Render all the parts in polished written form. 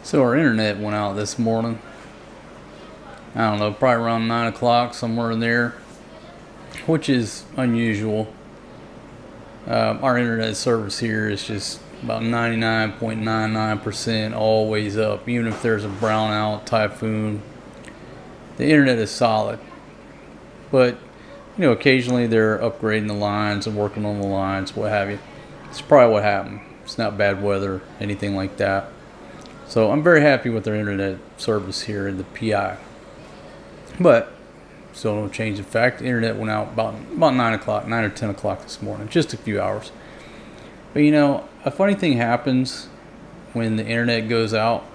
So our internet went out this morning. I don't know, probably around 9 o'clock, somewhere in there, which is unusual. Our internet service here is just about 99.99% always up. Even if there's a brownout, typhoon, the internet is solid. But, occasionally they're upgrading the lines and working on the lines, what have you. It's probably what happened. It's not bad weather, anything like that. So I'm very happy with our internet service here in the PI. But still don't change the fact the internet went out about 9 o'clock, 9 or 10 o'clock this morning, just a few hours. But a funny thing happens when the internet goes out.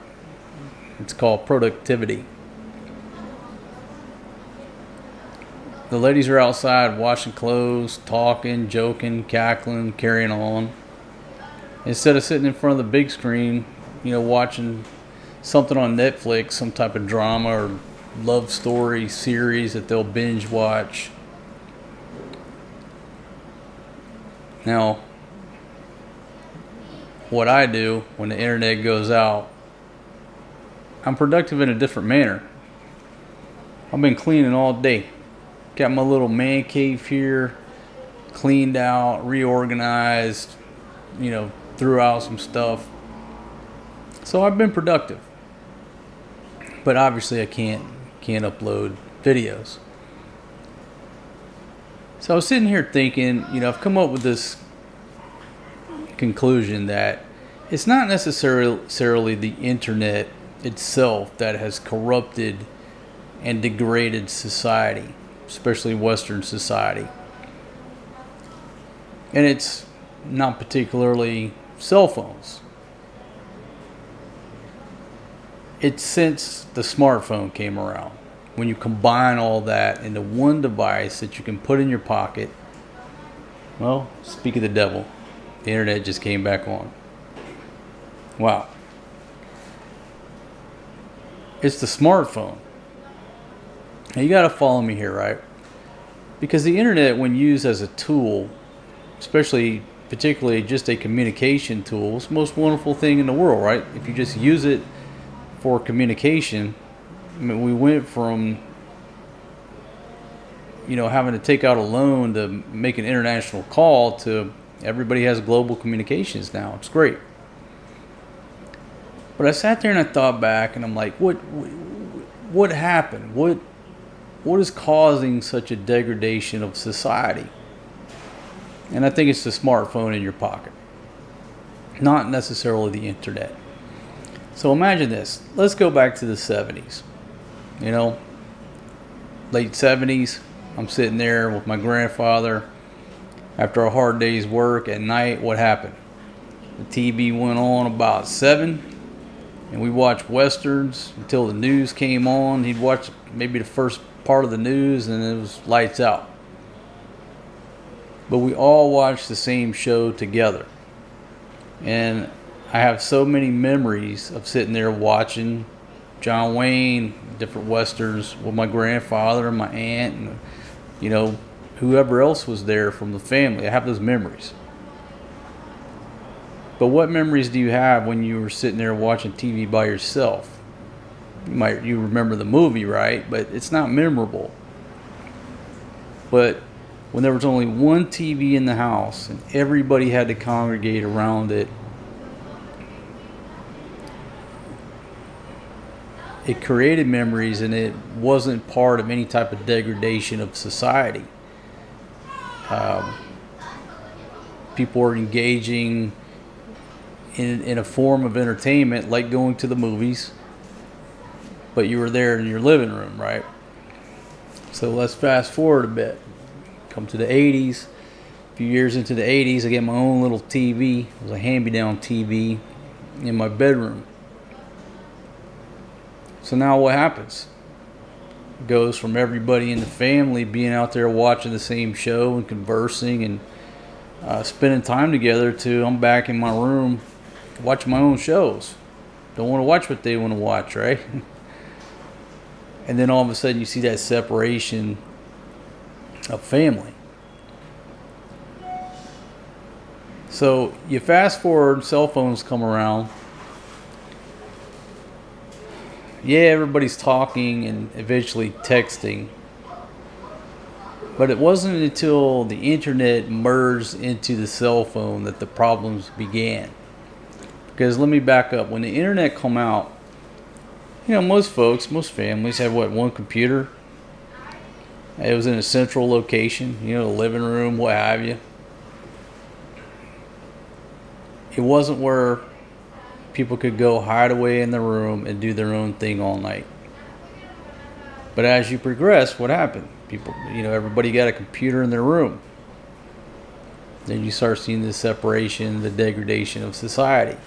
It's called productivity. The ladies are outside washing clothes, talking, joking, cackling, carrying on. Instead of sitting in front of the big screen, watching something on Netflix, some type of drama or love story series that they'll binge watch. Now, what I do when the internet goes out, I'm productive in a different manner. I've been cleaning all day. Got my little man cave here, cleaned out, reorganized, threw out some stuff. So I've been productive. But obviously I can't upload videos. So I was sitting here thinking, I've come up with this conclusion that it's not necessarily the internet itself that has corrupted and degraded society, especially Western society. And it's not particularly cell phones. It's since the smartphone came around. When you combine all that into one device that you can put in your pocket, well, speak of the devil, the internet just came back on. Wow. It's the smartphone. Now you got to follow me here, right? Because the internet, when used as a tool, particularly just a communication tool, is the most wonderful thing in the world, right? If you just use it for communication, we went from having to take out a loan to make an international call to everybody has global communications now. It's great. But I sat there and I thought back and I'm like, what happened? What is causing such a degradation of society? And I think it's the smartphone in your pocket, not necessarily the internet. So imagine this. Let's go back to the 70s. Late 70s. I'm sitting there with my grandfather after a hard day's work at night. What happened? The TV went on about 7, and we watched westerns until the news came on. He'd watch maybe the first part of the news, and it was lights out. But we all watched the same show together. And I have so many memories of sitting there watching John Wayne, different westerns with my grandfather and my aunt and, whoever else was there from the family. I have those memories. But what memories do you have when you were sitting there watching TV by yourself? You remember the movie, right? But it's not memorable. But when there was only one TV in the house and everybody had to congregate around it, it created memories, and it wasn't part of any type of degradation of society. People were engaging in a form of entertainment like going to the movies, but you were there in your living room, right? So let's fast forward a bit. Come to the 80s. A few years into the 80s, I get my own little TV. It was a hand-me-down TV in my bedroom. So now what happens? It goes from everybody in the family being out there watching the same show and conversing and spending time together to I'm back in my room watching my own shows. Don't want to watch what they want to watch, right? And then all of a sudden you see that separation of family. So you fast forward, cell phones come around. Yeah, everybody's talking and eventually texting. But it wasn't until the internet merged into the cell phone that the problems began. Because let me back up. When the internet come out, most folks, most families had what, one computer? It was in a central location, the living room, what have you. It wasn't where people could go hide away in the room and do their own thing all night. But as you progress, what happened? People, everybody got a computer in their room. Then you start seeing the separation, the degradation of society.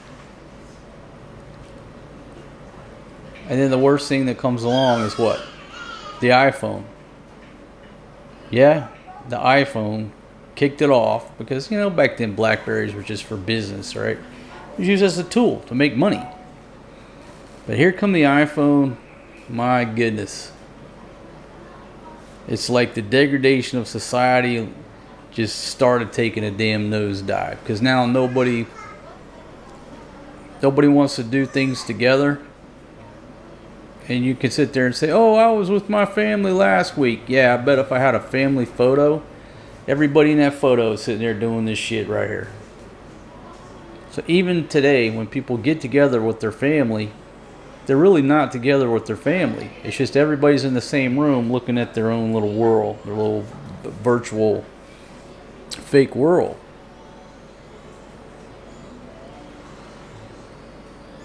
And then the worst thing that comes along is what? The iPhone. Yeah, the iPhone kicked it off because, back then Blackberries were just for business, right? It was used as a tool to make money. But here come the iPhone. My goodness. It's like the degradation of society just started taking a damn nosedive. Because now nobody wants to do things together. And you can sit there and say, oh, I was with my family last week. Yeah, I bet if I had a family photo, everybody in that photo is sitting there doing this shit right here. So even today, when people get together with their family, they're really not together with their family. It's just everybody's in the same room looking at their own little world, their little virtual fake world.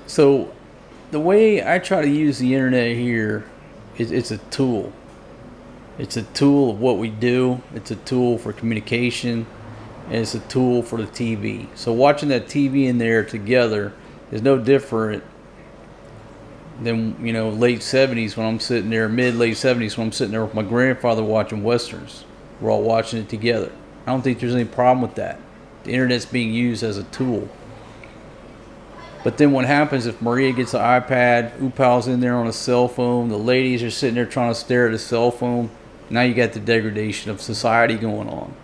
So the way I try to use the internet here is it's a tool. It's a tool of what we do. It's a tool for communication. And it's a tool for the TV. So watching that TV in there together is no different than, late 70s when I'm sitting there, mid-late 70s when I'm sitting there with my grandfather watching Westerns. We're all watching it together. I don't think there's any problem with that. The internet's being used as a tool. But then what happens if Maria gets an iPad, Upal's in there on a cell phone, the ladies are sitting there trying to stare at a cell phone. Now you got the degradation of society going on.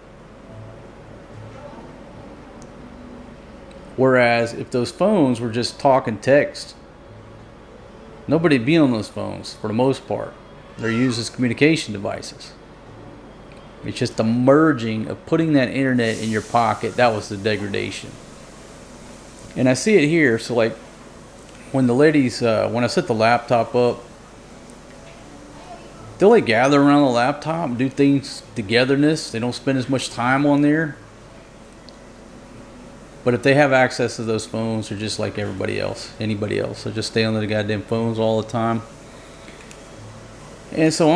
Whereas if those phones were just talk and text, nobody'd be on those phones for the most part. They're used as communication devices. It's just the merging of putting that internet in your pocket. That was the degradation. And I see it here. So like when the ladies, when I set the laptop up, they'll like gather around the laptop and do things togetherness. They don't spend as much time on there. But if they have access to those phones, they're just like everybody else, anybody else. They'll just stay on the goddamn phones all the time. And so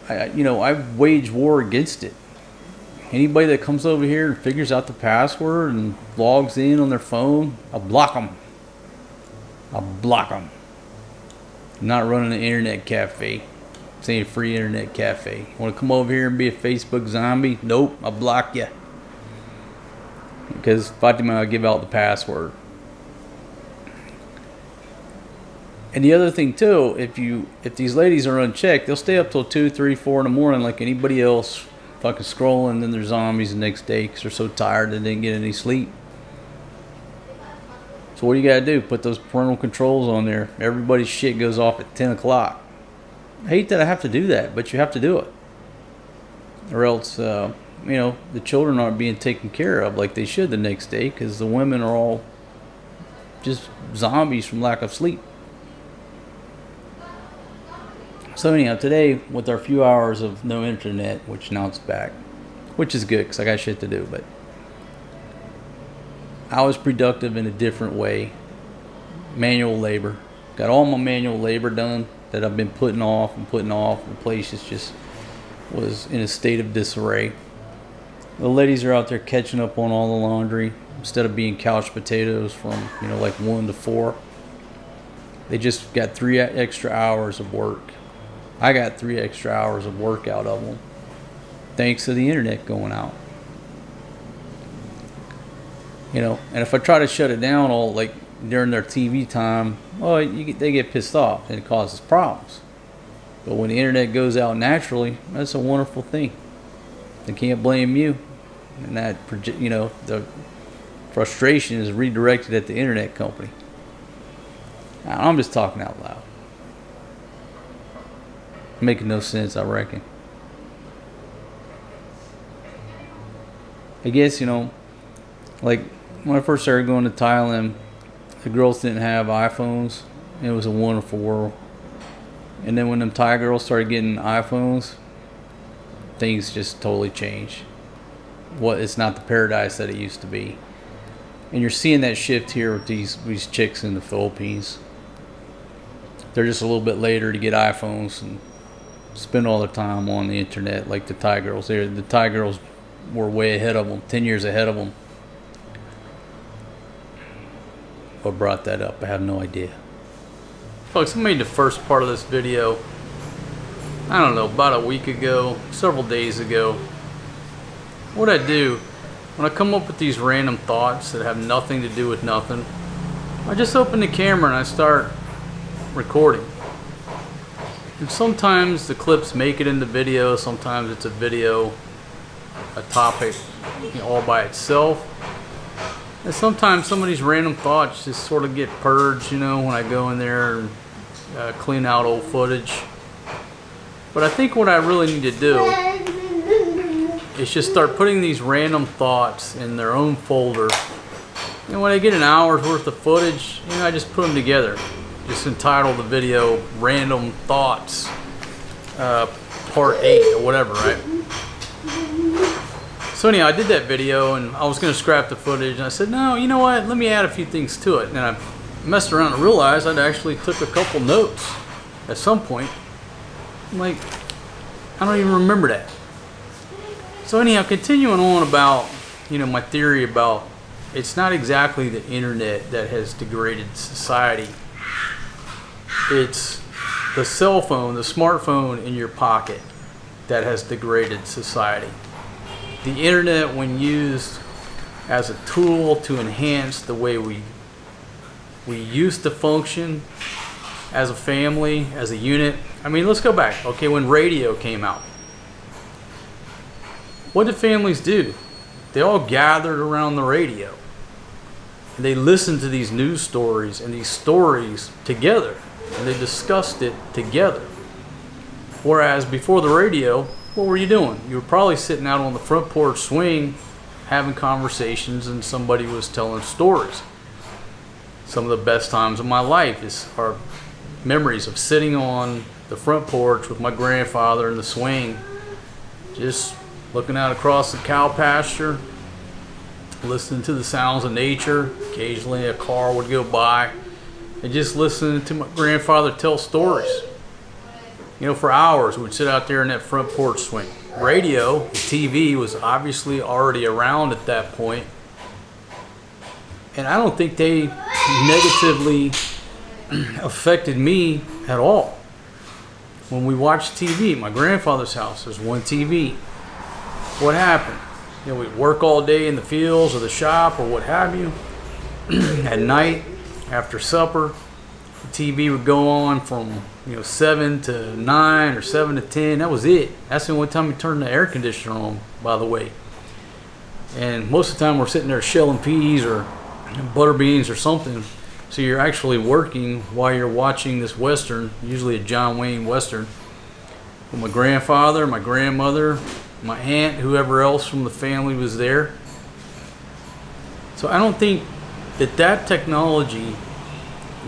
I wage war against it. Anybody that comes over here and figures out the password and logs in on their phone, I'll block them. I'm not running an internet cafe. It's ain't a free internet cafe. Want to come over here and be a Facebook zombie? Nope, I'll block you. Because Fatima will give out the password. And the other thing too, if these ladies are unchecked, they'll stay up till 2, 3, 4 in the morning like anybody else, fucking scrolling, and then they're zombies the next day because they're so tired they didn't get any sleep. So what do you gotta do? Put those parental controls on there. Everybody's shit goes off at 10 o'clock. I hate that I have to do that, but you have to do it. Or else, the children aren't being taken care of like they should the next day because the women are all just zombies from lack of sleep. So anyhow, today with our few hours of no internet, which now it's back, which is good because I got shit to do, but I was productive in a different way. Manual labor. Got all my manual labor done that I've been putting off. The place just was in a state of disarray. The ladies are out there catching up on all the laundry instead of being couch potatoes from, like 1 to 4. They just got 3 extra hours of work. I got 3 extra hours of work out of them thanks to the internet going out. And if I try to shut it down all like during their TV time, they get pissed off and it causes problems. But when the internet goes out naturally, that's a wonderful thing. They can't blame you. And that, the frustration is redirected at the internet company. I'm just talking out loud. Making no sense, I reckon. I guess, like when I first started going to Thailand, the girls didn't have iPhones. It was a wonderful world. And then when them Thai girls started getting iPhones, things just totally changed. It's not the paradise that it used to be. And you're seeing that shift here with these chicks in the Philippines. They're just a little bit later to get iPhones and spend all their time on the internet like the Thai girls. The Thai girls were way ahead of them, 10 years ahead of them. What brought that up? I have no idea. Folks, I made the first part of this video, I don't know, about a week ago, several days ago. What I do, when I come up with these random thoughts that have nothing to do with nothing, I just open the camera and I start recording. And sometimes the clips make it into video, sometimes it's a video, a topic, all by itself. And sometimes some of these random thoughts just sort of get purged, when I go in there and clean out old footage. But I think what I really need to do is just start putting these random thoughts in their own folder. And when I get an hour's worth of footage, I just put them together. Just entitle the video Random Thoughts Part 8 or whatever, right? So anyhow, I did that video and I was going to scrap the footage, and I said, no, you know what, let me add a few things to it. And I messed around and realized I'd actually took a couple notes at some point. I'm like, I don't even remember that. So anyhow, continuing on about, my theory about it's not exactly the internet that has degraded society. It's the cell phone, the smartphone in your pocket that has degraded society. The internet, when used as a tool to enhance the way we used to function as a family, as a unit. I mean, let's go back. Okay, when radio came out, what did families do? They all gathered around the radio. And they listened to these news stories and these stories together. And they discussed it together. Whereas before the radio, what were you doing? You were probably sitting out on the front porch swing having conversations, and somebody was telling stories. Some of the best times of my life are memories of sitting on the front porch with my grandfather in the swing, just looking out across the cow pasture, listening to the sounds of nature. Occasionally a car would go by, and just listening to my grandfather tell stories. For hours we'd sit out there in that front porch swing. Radio, the TV was obviously already around at that point, and I don't think they negatively affected me at all. When we watched TV at my grandfather's house, there's one TV. What happened? We'd work all day in the fields or the shop or what have you. At night, after supper, the TV would go on from 7 to 9 or 7 to 10. That was it. That's the only time we turned the air conditioner on, by the way. And most of the time we're sitting there shelling peas or butter beans or something. So you're actually working while you're watching this Western, usually a John Wayne Western, with my grandfather, my grandmother, my aunt, whoever else from the family was there. So I don't think that technology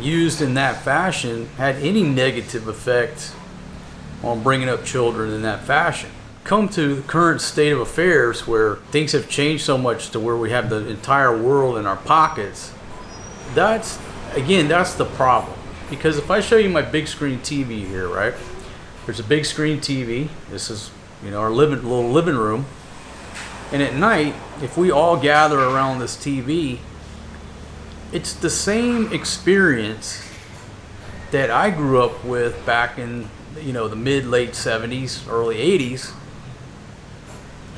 used in that fashion had any negative effect on bringing up children in that fashion. Come to the current state of affairs where things have changed so much to where we have the entire world in our pockets. That's the problem. Because if I show you my big screen TV here, right? There's a big screen TV. This is, our little living room. And at night, if we all gather around this TV, it's the same experience that I grew up with back in, the mid-late 70s, early 80s,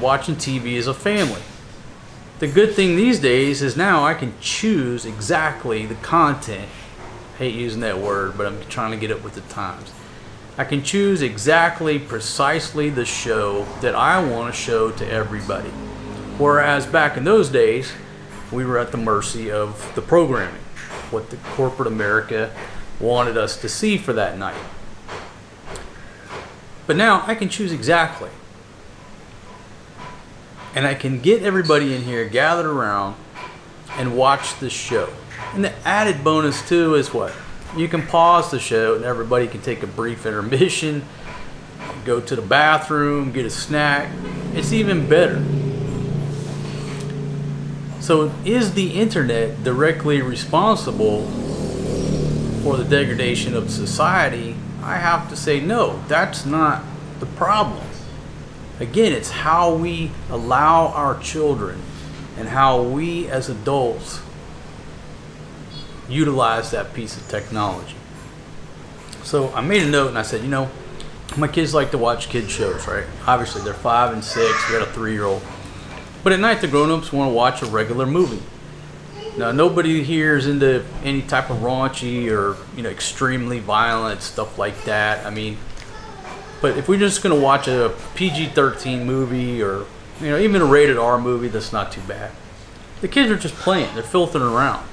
watching TV as a family. The good thing these days is now I can choose exactly the content. I hate using that word, but I'm trying to get up with the times. I can choose exactly, precisely the show that I want to show to everybody. Whereas back in those days, we were at the mercy of the programming, what the corporate America wanted us to see for that night. But now I can choose exactly. And I can get everybody in here gathered around and watch this show. And the added bonus too is what? You can pause the show and everybody can take a brief intermission, go to the bathroom, get a snack. It's even better. So is the internet directly responsible for the degradation of society? I have to say no, that's not the problem. Again, it's how we allow our children and how we as adults utilize that piece of technology. So I made a note and I said, my kids like to watch kids shows, right? Obviously they're 5 and 6, we got a 3-year-old. But at night the grown-ups want to watch a regular movie. Now nobody here is into any type of raunchy or extremely violent stuff like that. But if we're just going to watch a PG-13 movie or even a rated R movie, that's not too bad. The kids are just playing, they're filthing around.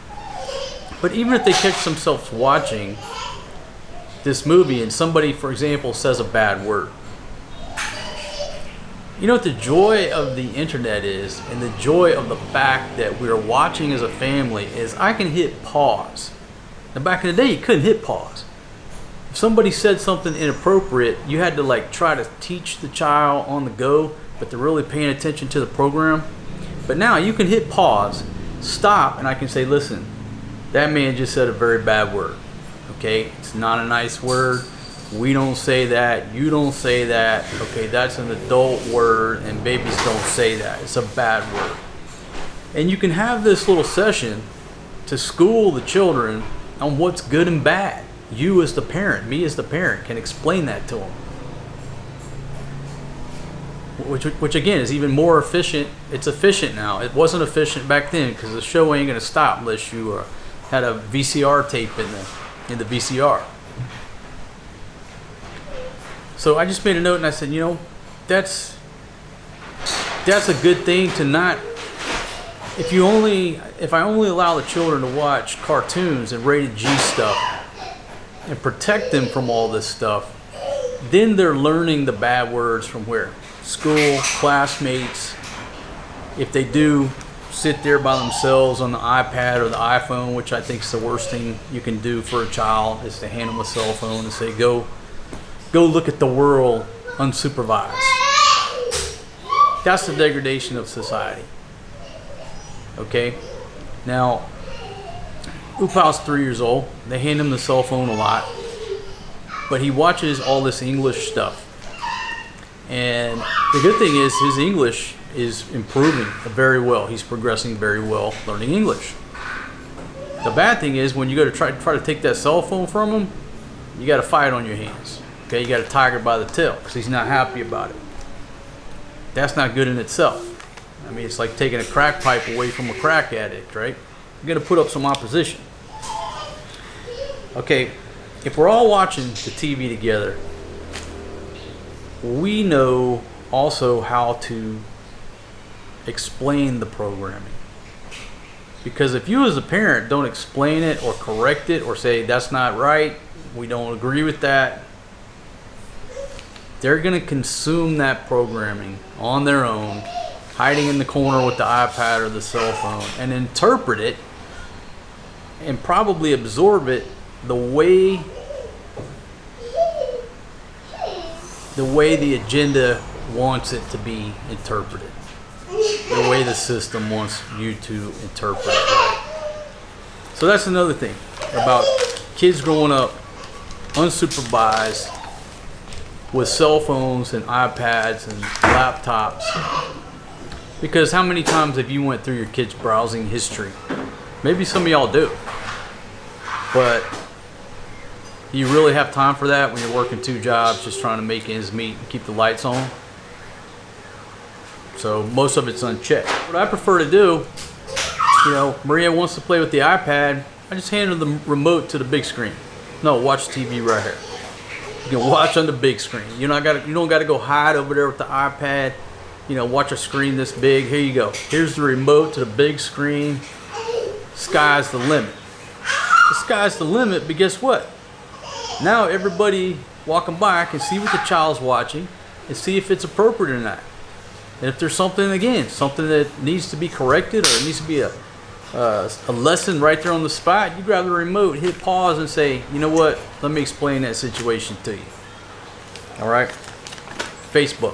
But even if they catch themselves watching this movie and somebody, for example, says a bad word, what the joy of the internet is, and the joy of the fact that we're watching as a family, is I can hit pause. Now back in the day you couldn't hit pause. If somebody said something inappropriate, you had to try to teach the child on the go, but they're really paying attention to the program. But now you can hit pause, stop, and I can say, listen, that man just said a very bad word. Okay, it's not a nice word. We don't say that. You don't say that. Okay, that's an adult word, and babies don't say that. It's a bad word. And you can have this little session to school the children on what's good and bad. You as the parent, me as the parent, can explain that to them. Which again is even more efficient. It's efficient now. It wasn't efficient back then because the show ain't gonna stop unless you had a VCR tape in the VCR. So I just made a note and I said, that's a good thing to not. If I only allow the children to watch cartoons and rated G stuff and protect them from all this stuff, then they're learning the bad words from where? School, classmates. If they do sit there by themselves on the iPad or the iPhone, which I think is the worst thing you can do for a child, is to hand them a cell phone and say, go look at the world unsupervised. That's the degradation of society. Okay? Now, Upal's 3 years old. They hand him the cell phone a lot. But he watches all this English stuff. And the good thing is his English is improving very well. He's progressing very well learning English. The bad thing is when you go to try to take that cell phone from him, you got a fight on your hands. Okay, you got a tiger by the tail because he's not happy about it. That's not good in itself. It's like taking a crack pipe away from a crack addict, right? You're going to put up some opposition. Okay, if we're all watching the TV together, we know also how to explain the programming. Because if you as a parent don't explain it or correct it or say that's not right, we don't agree with that, they're going to consume that programming on their own, hiding in the corner with the iPad or the cell phone, and interpret it and probably absorb it the way the agenda wants it to be interpreted, the way the system wants you to interpret it. Right? So that's another thing about kids growing up unsupervised with cell phones and iPads and laptops. Because how many times have you went through your kids' browsing history? Maybe some of y'all do. But do you really have time for that when you're working 2 jobs just trying to make ends meet and keep the lights on? So most of it's unchecked. What I prefer to do, Maria wants to play with the iPad, I just hand her the remote to the big screen. No, watch TV right here. You can watch on the big screen. You don't got to go hide over there with the iPad. Watch a screen this big. Here you go. Here's the remote to the big screen. Sky's the limit. The sky's the limit, but guess what? Now everybody walking by, I can see what the child's watching and see if it's appropriate or not. And if there's something, again, something that needs to be corrected, or it needs to be a lesson right there on the spot, you grab the remote, hit pause, and say, you know what? Let me explain that situation to you. All right? Facebook.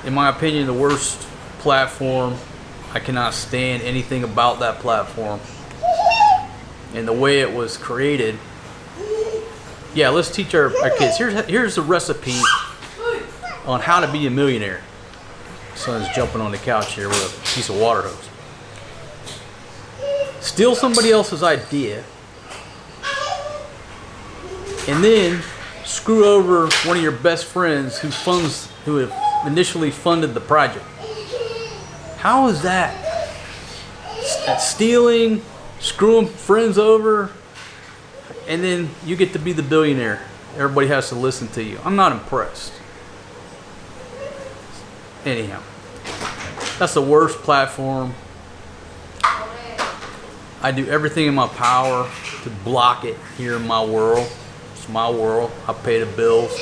In my opinion, the worst platform. I cannot stand anything about that platform. And the way it was created. Yeah, let's teach our kids. Here's the recipe on how to be a millionaire. Son's jumping on the couch here with a piece of water hose. Steal somebody else's idea, and then screw over one of your best friends who have initially funded the project. How is that? Stealing, screwing friends over, and then you get to be the billionaire. Everybody has to listen to you. I'm not impressed. Anyhow, that's the worst platform. I do everything in my power to block it here in my world. It's my world. I pay the bills.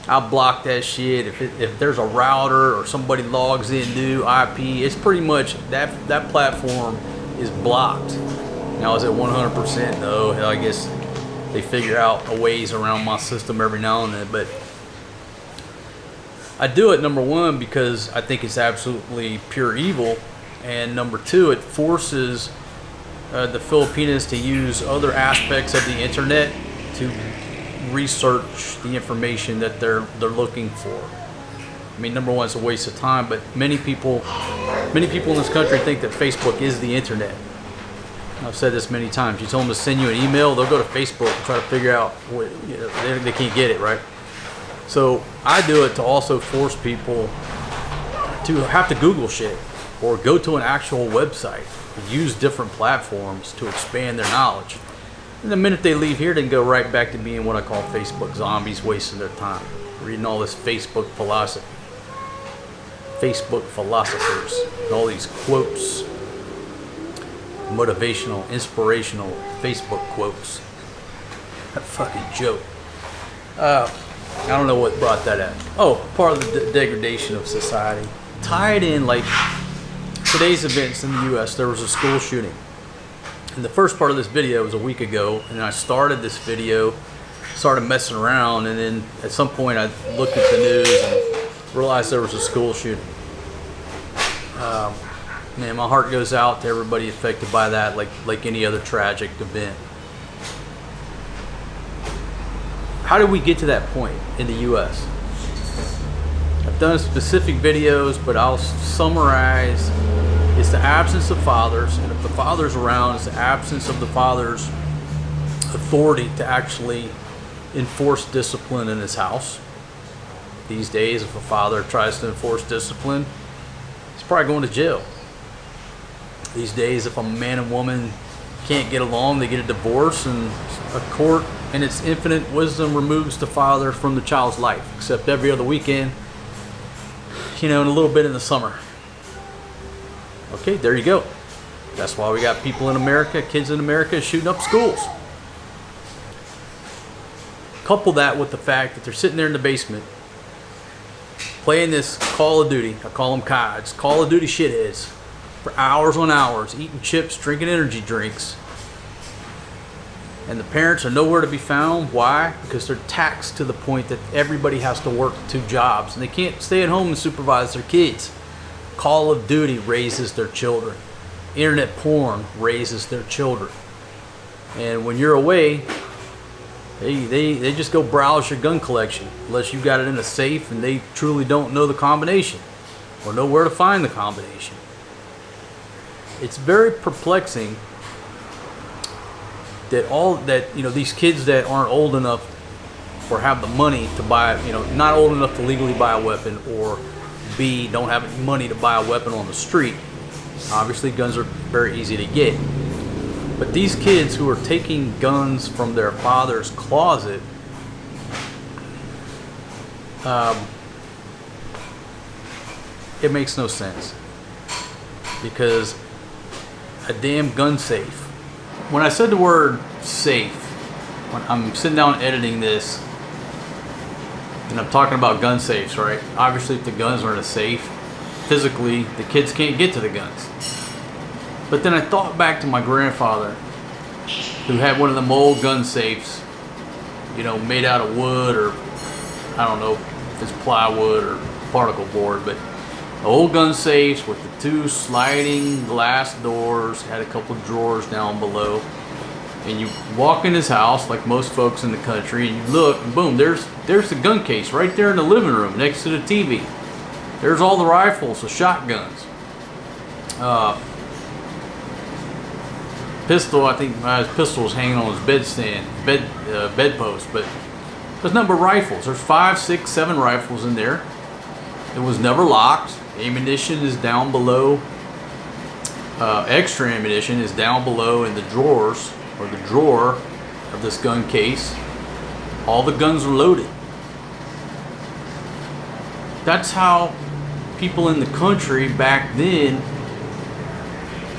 I'll block that shit. If there's a router or somebody logs in new IP, it's pretty much that platform is blocked. Now, is it 100%? No. I guess they figure out a ways around my system every now and then, but I do it, number one, because I think it's absolutely pure evil, and number two, it forces the Filipinos to use other aspects of the internet to research the information that they're looking for. I mean, number one, it's a waste of time, but many people in this country think that Facebook is the internet. I've said this many times. You tell them to send you an email, they'll go to Facebook and try to figure out what, they can't get it, right? So I do it to also force people to have to Google shit or go to an actual website, use different platforms to expand their knowledge. And the minute they leave here, they can go right back to being what I call Facebook zombies, wasting their time, reading all this Facebook philosophy. Facebook philosophers, and all these quotes, motivational, inspirational Facebook quotes. That fucking joke. I don't know what brought that up. Oh, part of the degradation of society. Tied in, like today's events in the U.S., there was a school shooting. And the first part of this video was a week ago, and I started this video, started messing around, and then at some point I looked at the news and realized there was a school shooting. Man, my heart goes out to everybody affected by that, like any other tragic event. How did we get to that point in the U.S.? I've done specific videos, but I'll summarize. It's the absence of fathers, and if the father's around, it's the absence of the father's authority to actually enforce discipline in his house. These days, if a father tries to enforce discipline, he's probably going to jail. These days, if a man and woman can't get along, they get a divorce, and a court in its infinite wisdom removes the father from the child's life, except every other weekend, and a little bit in the summer. Okay, there you go. That's why we got people in America, kids in America, shooting up schools. Couple that with the fact that they're sitting there in the basement playing this Call of Duty. I call them CODs, Call of Duty shitheads, for hours on hours, eating chips, drinking energy drinks. And the parents are nowhere to be found. Why? Because they're taxed to the point that everybody has to work 2 jobs, and they can't stay at home and supervise their kids. Call of Duty raises their children. Internet porn raises their children. And when you're away, they just go browse your gun collection, unless you got it in a safe and they truly don't know the combination or know where to find the combination. It's very perplexing that these kids that aren't old enough or have the money to buy, not old enough to legally buy a weapon, or B, don't have any money to buy a weapon on the street. Obviously, guns are very easy to get. But these kids who are taking guns from their father's closet, it makes no sense. Because a damn gun safe. When I said the word safe, when I'm sitting down editing this, And I'm talking about gun safes, right? Obviously, if the guns are in a safe, physically, the kids can't get to the guns. But then I thought back to my grandfather, who had one of them old gun safes, you know, made out of wood, or I don't know if it's plywood or particle board, but old gun safes with the 2 sliding glass doors, had a couple of drawers down below. And you walk in his house, like most folks in the country, and you look, and boom, there's the gun case right there in the living room next to the TV. There's all the rifles, the shotguns. Pistol, I think his pistol was hanging on his bedpost, but there's a number of rifles. There's 5, 6, 7 rifles in there. It was never locked. Ammunition is down below. Extra ammunition is down below in the drawers, or the drawer of this gun case. All the guns are loaded. That's how people in the country back then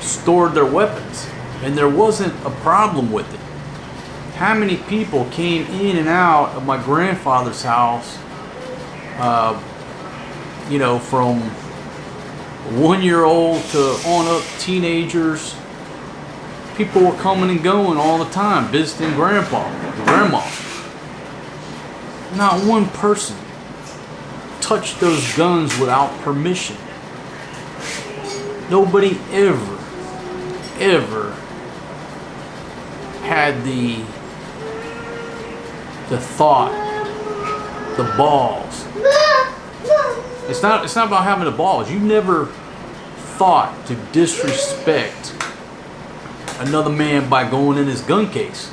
stored their weapons, and there wasn't a problem with it. How many people came in and out of my grandfather's house, you know, from 1-year-old to on up, teenagers. People were coming and going all the time, visiting grandpa, grandma. Not one person touched those guns without permission. Nobody ever had the thought, the balls. It's not about having the balls. You never thought to disrespect another man by going in his gun case.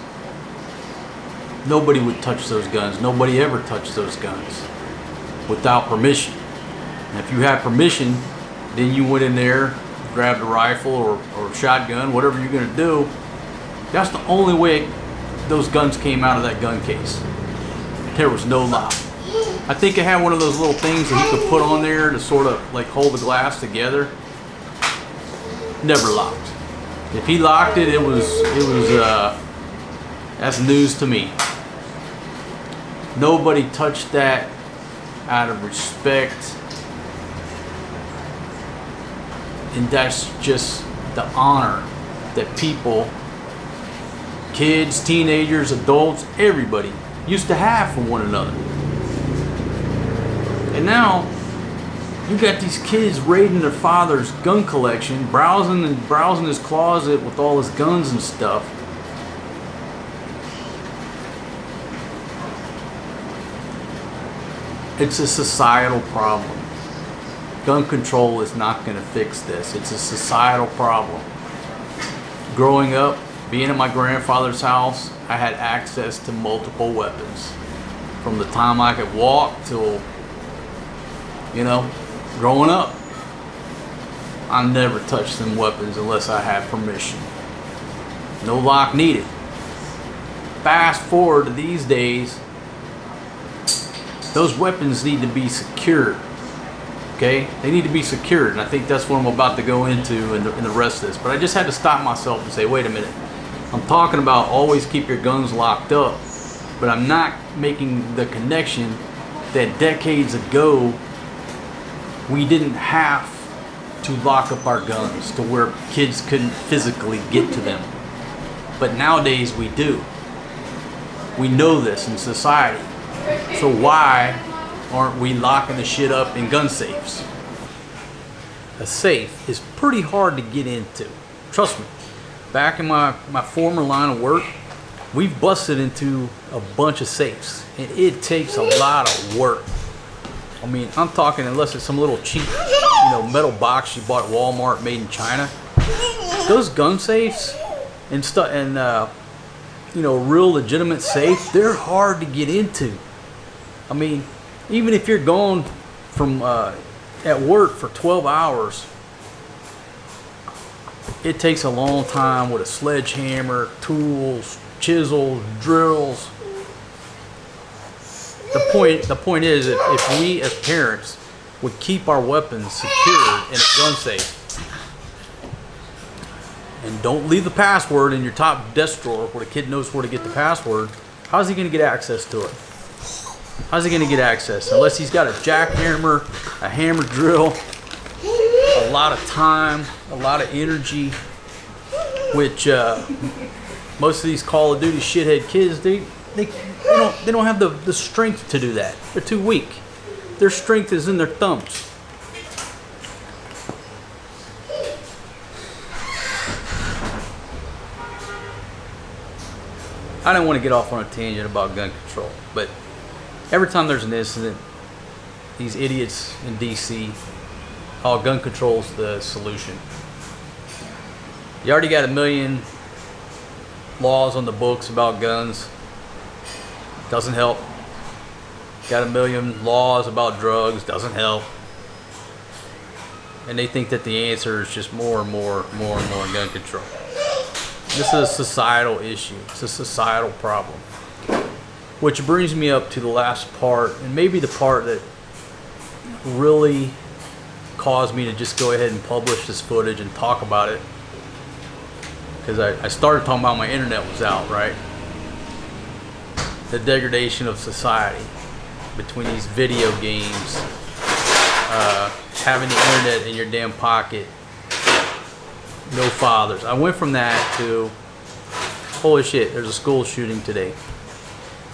Nobody would touch those guns. Nobody ever touched those guns without permission. And if you had permission, then you went in there, grabbed a rifle or shotgun, whatever you're going to do. That's the only way those guns came out of that gun case. There was no lock. I think it had one of those little things that you could put on there to sort of like hold the glass together. Never locked. If he locked it, it was that's news to me. Nobody touched that out of respect. And that's just the honor that people, kids, teenagers, adults, everybody used to have for one another. And now you got these kids raiding their father's gun collection, browsing his closet with all his guns and stuff. It's a societal problem. Gun control is not going to fix this. It's a societal problem. Growing up, being at my grandfather's house, I had access to multiple weapons. From the time I could walk till, you know, growing up, I never touched them weapons unless I had permission. No lock needed. Fast forward to these days, those weapons need to be secured. Okay? They need to be secured, and I think that's what I'm about to go into in the rest of this. But I just had to stop myself and say, wait a minute. I'm talking about always keep your guns locked up, but I'm not making the connection that decades ago we didn't have to lock up our guns to where kids couldn't physically get to them. But nowadays we do. We know this in society. So why aren't we locking the shit up in gun safes? A safe is pretty hard to get into. Trust me. Back in my former line of work, we've busted into a bunch of safes. And it takes a lot of work. I mean, I'm talking unless it's some little cheap, metal box you bought at Walmart made in China. Those gun safes and stuff, and real legitimate safe, they're hard to get into. I mean, even if you're going from at work for 12 hours, it takes a long time with a sledgehammer, tools, chisels, drills. The point is, if we as parents would keep our weapons secured in a gun safe, and don't leave the password in your top desk drawer where the kid knows where to get the password, how's he going to get access to it? How's he going to get access? Unless he's got a jackhammer, a hammer drill, a lot of time, a lot of energy, which most of these Call of Duty shithead kids, they don't have the strength to do that. They're too weak. Their strength is in their thumbs. I don't want to get off on a tangent about gun control, but every time there's an incident, these idiots in DC, oh, gun control's the solution. You already got 1 million laws on the books about guns. Doesn't help. Got 1 million laws about drugs. Doesn't help. And they think that the answer is just more and more gun control. This is a societal issue. It's a societal problem. Which brings me up to the last part, and maybe the part that really caused me to just go ahead and publish this footage and talk about it. Because I started talking about my internet was out, right? The degradation of society between these video games, having the internet in your damn pocket, no fathers. I went from that to, holy shit, there's a school shooting today.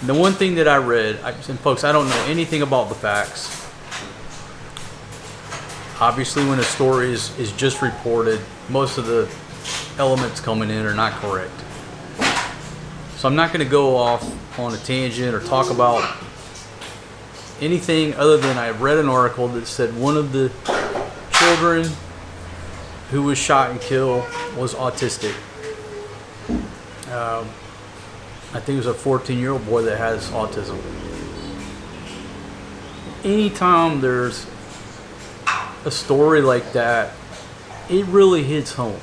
And the one thing that I read, and folks, I don't know anything about the facts. Obviously, when a story is just reported, most of the elements coming in are not correct. So I'm not going to go off on a tangent or talk about anything other than I read an article that said one of the children who was shot and killed was autistic. I think it was a 14-year-old boy that has autism. Anytime there's a story like that, it really hits home.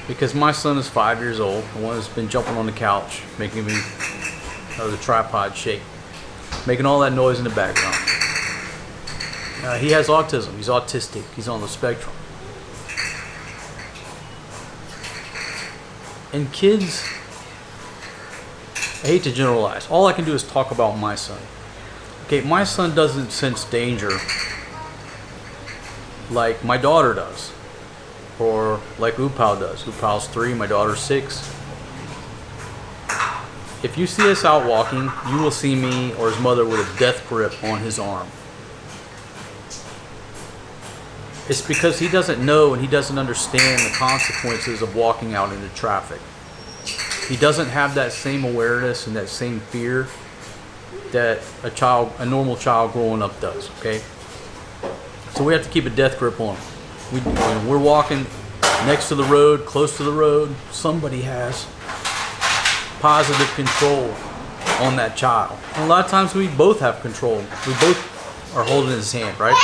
Because my son is 5 years old, the one that's been jumping on the couch, making me, the tripod shake, making all that noise in the background. He has autism. He's autistic. He's on the spectrum. And kids, I hate to generalize. All I can do is talk about my son. Okay, my son doesn't sense danger like my daughter does. Or like Upal does. Upal's 3, my daughter's 6. If you see us out walking, you will see me or his mother with a death grip on his arm. It's because he doesn't know and he doesn't understand the consequences of walking out into traffic. He doesn't have that same awareness and that same fear that a normal child growing up does, okay? So we have to keep a death grip on him. When we're walking next to the road, close to the road, somebody has positive control on that child. And a lot of times we both have control. We both are holding his hand, right?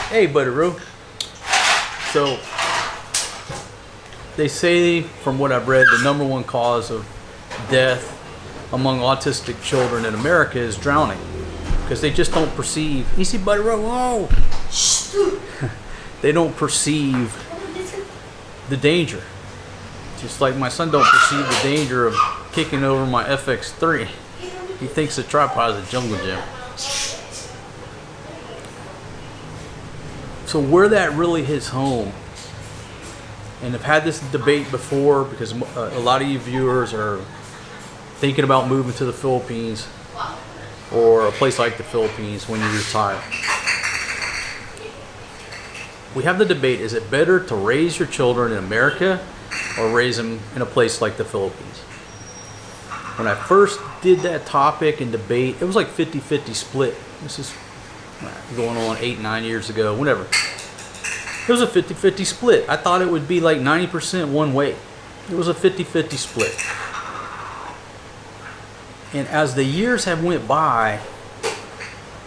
Hey, Butteroo. So they say, from what I've read, the number one cause of death among autistic children in America is drowning. Because they just don't perceive. Easy, Butteroo. Whoa. They don't perceive the danger. Just like my son don't perceive the danger of kicking over my FX3. He thinks the tripod is a jungle gym. So where that really hits home, and I've had this debate before because a lot of you viewers are thinking about moving to the Philippines or a place like the Philippines when you retire. We have the debate, is it better to raise your children in America or raise them in a place like the Philippines? When I first did that topic and debate, it was like 50-50 split. This is going on 8-9 years ago, whatever. It was a 50-50 split. I thought it would be like 90% one way. It was a 50-50 split. And as the years have went by,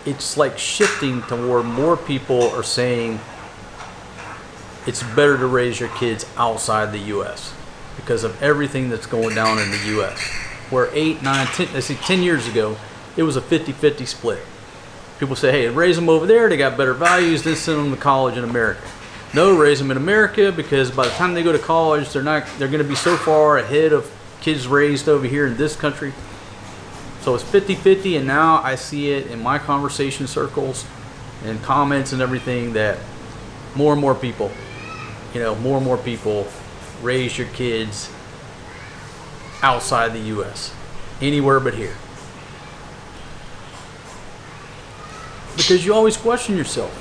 it's like shifting to where more people are saying it's better to raise your kids outside the U.S. because of everything that's going down in the U.S. Where 8, 9, 10, let's see, 10 years ago, it was a 50-50 split. People say, hey, raise them over there, they got better values, then send them to college in America. No, raise them in America because by the time they go to college, they're going to be so far ahead of kids raised over here in this country. So it's 50-50, and now I see it in my conversation circles and comments and everything that more and more people, more and more people raise your kids outside the U.S. Anywhere but here. Because you always question yourself.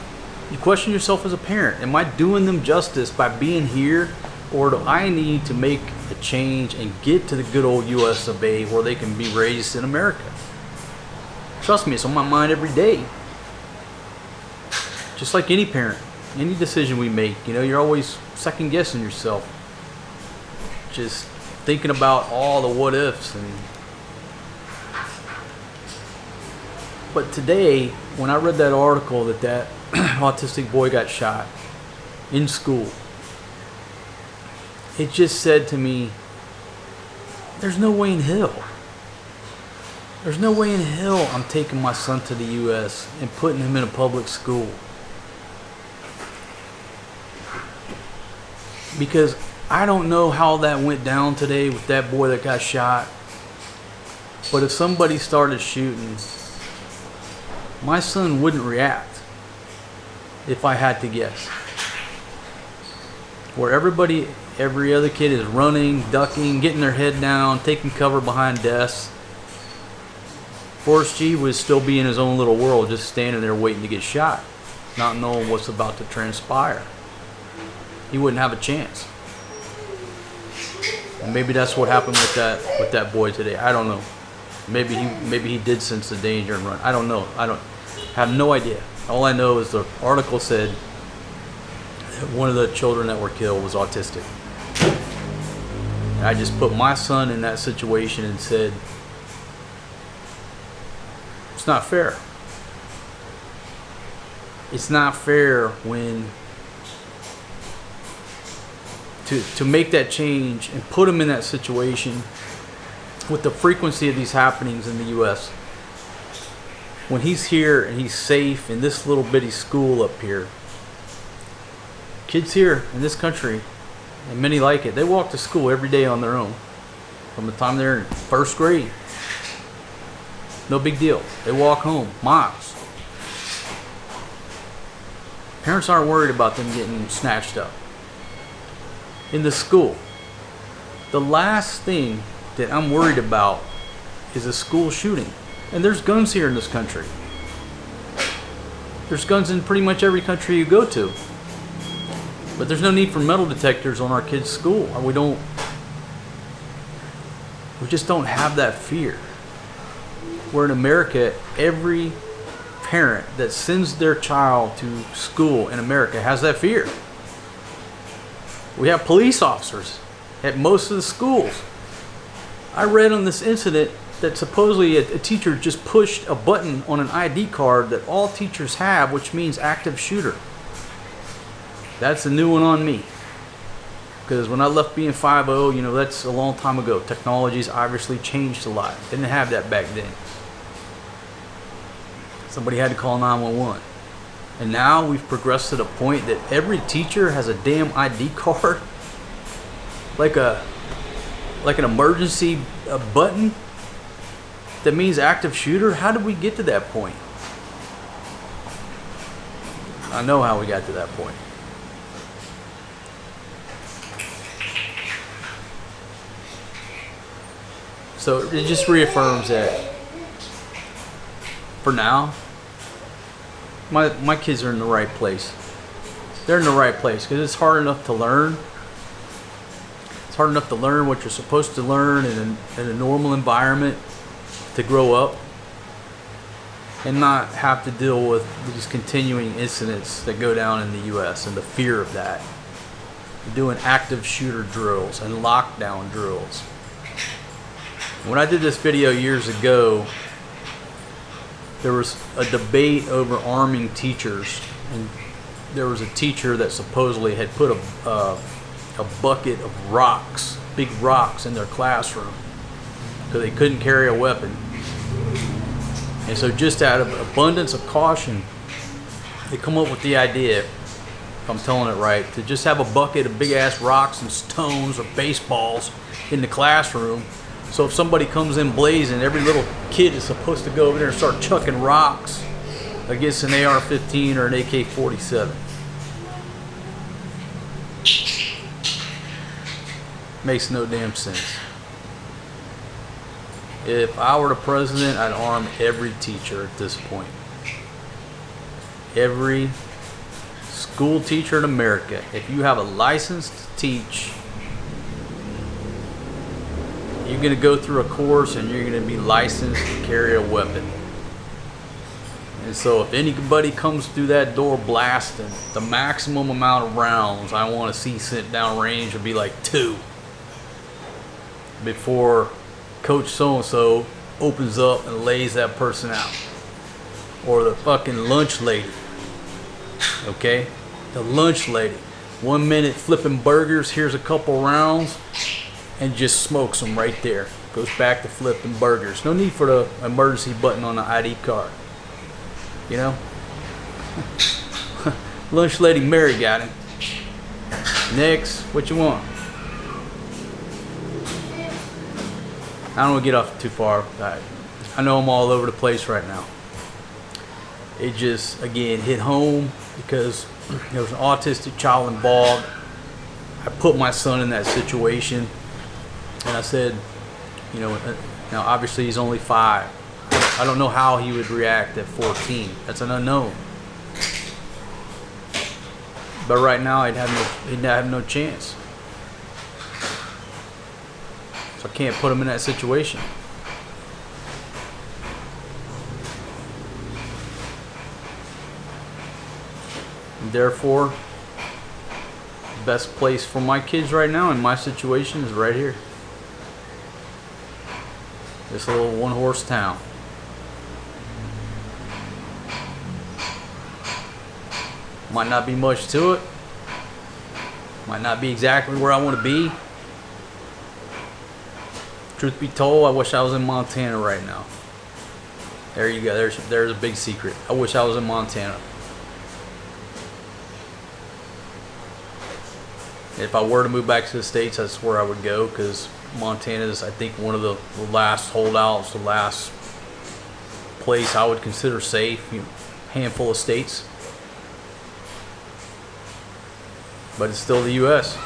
You question yourself as a parent. Am I doing them justice by being here, or do I need to make a change and get to the good old US of A where they can be raised in America? Trust me, it's on my mind every day. Just like any parent, any decision we make, you're always second guessing yourself. Just thinking about all the what ifs. But today, when I read that article that autistic boy got shot in school, it just said to me, there's no way in hell. There's no way in hell I'm taking my son to the U.S. and putting him in a public school. Because I don't know how that went down today with that boy that got shot. But if somebody started shooting, my son wouldn't react, if I had to guess. Where every other kid is running, ducking, getting their head down, taking cover behind desks, Forrest G would still be in his own little world, just standing there waiting to get shot, not knowing what's about to transpire. He wouldn't have a chance. And maybe that's what happened with that boy today. I don't know. Maybe he did sense the danger and run. I don't know. I have no idea. All I know is the article said that one of the children that were killed was autistic. And I just put my son in that situation and said, it's not fair. It's not fair when to make that change and put him in that situation with the frequency of these happenings in the U.S. When he's here and he's safe in this little bitty school up here. Kids here in this country, and many like it, they walk to school every day on their own. From the time they're in first grade. No big deal. They walk home miles. Parents aren't worried about them getting snatched up. In the school, the last thing that I'm worried about is a school shooting. And there's guns here in this country. There's guns in pretty much every country you go to. But there's no need for metal detectors on our kids' school. We just don't have that fear. Where in America, every parent that sends their child to school in America has that fear. We have police officers at most of the schools. I read on this incident that supposedly a teacher just pushed a button on an ID card that all teachers have, which means active shooter. That's a new one on me. Because when I left being 5-0, that's a long time ago. Technology's obviously changed a lot. They didn't have that back then. Somebody had to call 911. And now we've progressed to the point that every teacher has a damn ID card. Like an emergency button that means active shooter. How did we get to that point? I know how we got to that point. So it just reaffirms that for now, my kids are in the right place. They're in the right place because it's hard enough to learn. It's hard enough to learn what you're supposed to learn in a normal environment to grow up and not have to deal with these continuing incidents that go down in the U.S. and the fear of that. You're doing active shooter drills and lockdown drills. When I did this video years ago, there was a debate over arming teachers, and there was a teacher that supposedly had put a bucket of rocks, big rocks, in their classroom because they couldn't carry a weapon. And so just out of abundance of caution, they come up with the idea, if I'm telling it right, to just have a bucket of big ass rocks and stones or baseballs in the classroom So if somebody comes in blazing, every little kid is supposed to go over there and start chucking rocks against an AR-15 or an AK-47. Makes no damn sense. If I were the president, I'd arm every teacher at this point. Every school teacher in America. If you have a license to teach, you're going to go through a course and you're going to be licensed to carry a weapon. And so if anybody comes through that door blasting, the maximum amount of rounds I want to see sent down range would be like 2. Before Coach so-and-so opens up and lays that person out. Or the fucking lunch lady. Okay? The lunch lady. 1 minute flipping burgers, here's a couple rounds, and just smokes them right there. Goes back to flipping burgers. No need for the emergency button on the ID card. You know? Lunch lady Mary got him. Next, what you want? I don't want to get off too far. I know I'm all over the place right now. It just, again, hit home because there was an autistic child involved. I put my son in that situation, and I said, you know, now obviously he's only 5. I don't know how he would react at 14. That's an unknown. But right now, he'd have no chance. So I can't put him in that situation. And therefore, the best place for my kids right now in my situation is right here. This little one-horse town. Might not be much to it. Might not be exactly where I want to be. Truth be told, I wish I was in Montana right now. There you go. There's a big secret. I wish I was in Montana. If I were to move back to the States, that's where I would go, because Montana is, I think, one of the last holdouts, the last place I would consider safe. You know, handful of states. But it's still the U.S.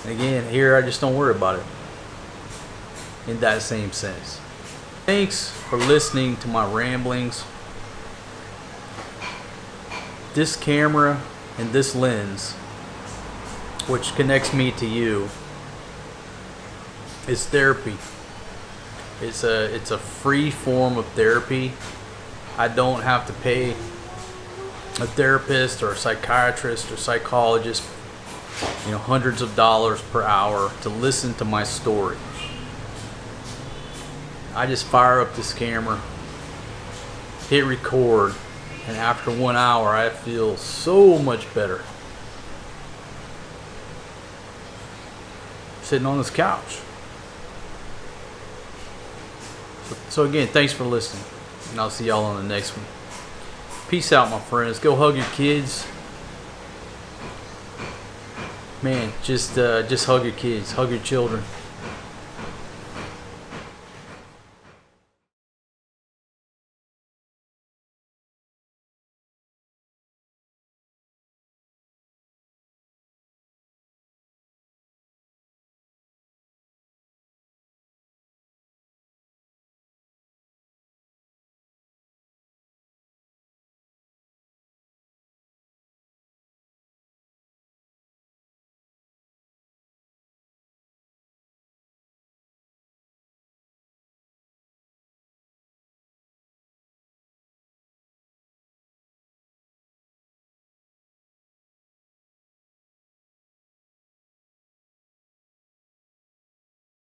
And again, here I just don't worry about it in that same sense. Thanks for listening to my ramblings. This camera and this lens, which connects me to you, is therapy. It's a free form of therapy. I don't have to pay a therapist or a psychiatrist or psychologist, you know, hundreds of dollars per hour to listen to my story. I just fire up this camera, hit record, and after 1 hour I feel so much better sitting on this couch. So again, thanks for listening, and I'll see y'all on the next one. Peace out, my friends. Go hug your kids. Man, just hug your kids. Hug your children.